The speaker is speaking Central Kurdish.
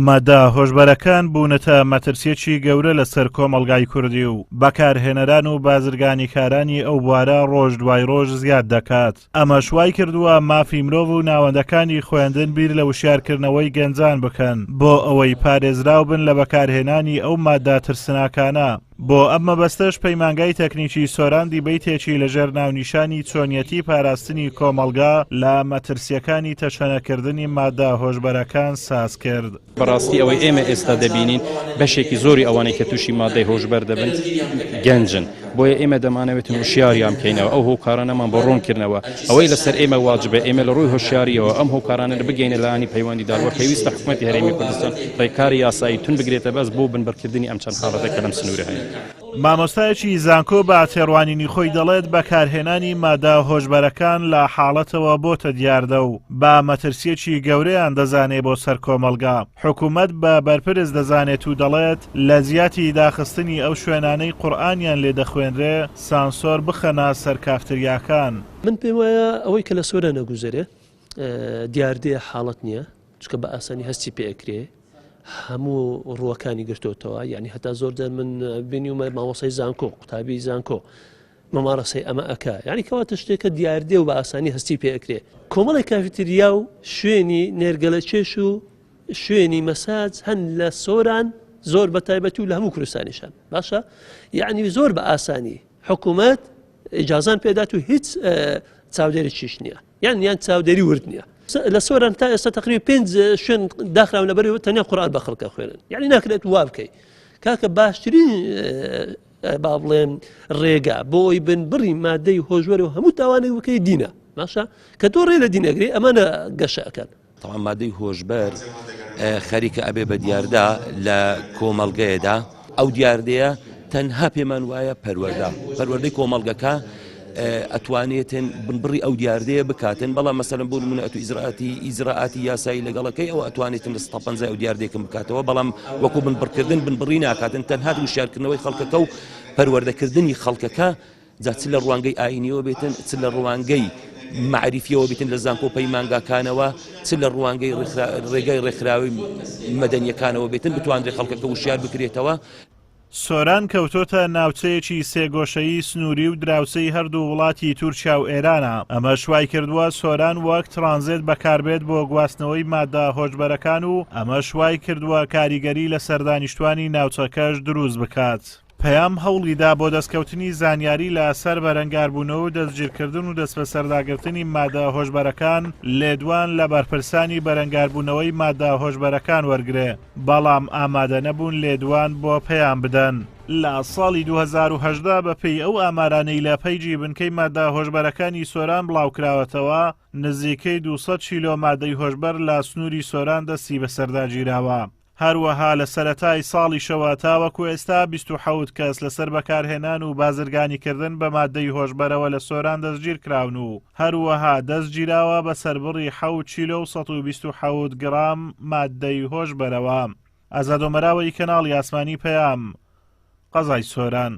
مادە هۆشبەرەکان بوونەتە مەترسیەکی گەورە لەسەر کۆمەڵگای کوردی و بەکارهێنەران و بازرگانی کارانی ئەو بوارە ڕۆژ دوای ڕۆژ زیاد دەکات. ئەمە شوای کردووە مافی مرۆڤ و ناوەندەکانی خۆیاندن بیر لە وشیارکردنەوەی گەنجان بکەن بۆ ئەوەی پارێزراو بن لە بەکارهێنانی ئەو مادە ترسناکانە. بۆ ئەم مەبەستەش پەیمانگای تەکنیکی سۆران دیبەیتێکی لەژێر ناونیشانی چۆنیەتی پاراستنی کۆمەڵگا لە مەترسیەکانی تەشەنەکردنی مادە هۆشبەرەکان ساز کرد. بەڕاستی ئەوەی ئێمە ئێستا دەبینین بەشێکی زۆری ئەوانەی کە تووشی مادەی هۆشبەر دەبن گەنجن، بۆیە ئێمە دەمانەوێت هۆشیاریان بکەینەوە، ئەو هۆکارانەمان بۆ ڕوونکردنەوە ئەوەی لەسەر ئێمە واجبە ئێمە لە ڕووی هۆشیاریەوە ئەم هۆکارانە بگەینە لایانی پەیوەندیدارەوە پێویستە حکوومەتی هەرێمی کوردستان ڕێکاری یاسایی تون بگرێتە بەس بۆ بنبەرکردنی ئەم چەند حاڵەتە کە لەم سنوورە هەیە. مامۆستایەکی زانکۆ بە تێڕوانینی خۆی دەڵێت بەکارهێنانی مادە هۆشبەرەکان لە حاڵەتەوە بۆتە دیاردە و بە مەترسیەکی گەورەیان دەزانێت بۆ سەر کۆمەڵگا. حکوومەت بە بەرپرس دەزانێت و دەڵێت لە زیاتی داخستنی ئەو شوێنانەی قورئانیان لێ دەخوێنرێ سانسۆر بخەنە سەر کافتریاکان. من پێم وایە ئەوەی کە لە سۆرە نەگوزەرێ دیاردەیە حاڵەت نییە، چکە بە ئاسانی هەستی پێکرێ هەموو ڕووەکانی گرتوتەوە، یعنی هەتا زۆردە من بینی ومە مامۆسای زانکۆ قوتابی زانکۆ مەمارەسەی ئەمە ئەکا، یعنی کەواتە شتێکە دیاردێ و بە ئاسانی هەستی پێکرێ. کۆمەڵی کافتریا و شوێنی نێرگەلە چێش و شوێنی مەساج هەن لە سۆران زۆر بە تایبەتی و لە هەموو کوردستانیشان باشە، یعنی زۆر بە ئاسانی حکوومەت ئیجازان پێدات و هیچ چاودێری چیش نییە، یان چاودێری ورد نییە. لە سۆران تا ئێستا تقریبا 5 شوێن داخراون لەبەرەوە تەنیا قورئان بە خەڵکە خوێنن، یعنی ناکرێت وا بکەی کاکە باشترین با بڵێم ڕێگا بۆی بنبڕی مادەی هۆشبەر و هەموو تاوانێک بکەی دینە باشە کە تۆ ڕێ لە دینەگری ئەمانە گەشەکەن. طبعا مادەی هۆشبەر خەریکە ئەبێ بە دیاردا لە کۆمەڵگەیەدا، ئەو دیاردەیە تەنها پێمان وایە پەروەردەی کۆمەڵگەکە ئەتوانێتن بنبڕی ئەو دیاردەیە بکاتن، بەڵام مەسەلەن بۆ نمونە ئیجراءاتی یاسایی لەگەڵەکەی ئەو ئەتوانێتن لە 150 ئەو دیاردێکم بکاتەوە، بەڵام وەکو بنبڕکردن بنبڕی ناکاتن، تەنها وشارکردنەوەی خەڵکەکە و پەروەردەکردنی خەڵکەکە جا چ لە ڕوانگەی ئاینیەوە بێتن، چ لە ڕوانگەی معریفیەوە بێتن لە زانکۆ پەیمانگاکانەوە، چ لە ڕوانگەی ڕێگای ڕێکخراوی مەدەنیەکانەوە بێتن بتوانرێ خەڵکەکە وشیار بکرێتەوە. سۆران کەوتۆتە ناوچەیەکی سێگۆشەیی سنووری و دراوسەی هەردوو وڵاتی تورکیا و ئێرانە. ئەمە شوای کردووە سۆران وەک ترانزیت بەکاربێت بۆ گواستنەوەی مادە هۆشبەرەکان و ئەمە شوای کردووە کاریگەری لە سەردانیشتوانی ناوچەکەش دروست بکات. پەیام هەوڵیدا بۆ دەستکەوتنی زانیاری لە سەر بەرەنگاربوونەوە و دەستگیرکردن و دەست بە سەرداگرتنی مادە هۆشبەرەکان لێدوان لە بەرپرسانی بەرەنگاربوونەوەی مادە هۆشبەرەکان وەرگرێ، بەڵام ئامادە نەبوون لێدوان بۆ پەیام بدەن. لە ساڵی 2018 بەپێی ئەو ئامارانەی لە پەیجی بنکەی مادە هۆشبەرەکانی سۆران بڵاوکراوەتەوە نزیکەی 200 کیلۆ مادەی هۆشبەر لە سنووری سۆران دەستی بەسەرداگیراوە. هەروەها لە سەرەتای ساڵیشەوە تاوەکو ئێستا 27 کەس لەسەر بەکارهێنان و بازرگانیکردن بە مادەی هۆشبەرەوە لە سۆران دەستگیر کراون و هەروەها دەستگیراوە بە سەربڕی 7 کیلۆ و 127 گرام مادەی هۆشبەرەوە. ئازاد و مەراوەی کەناڵی ئاسمانی پەیام، قەزای سۆران.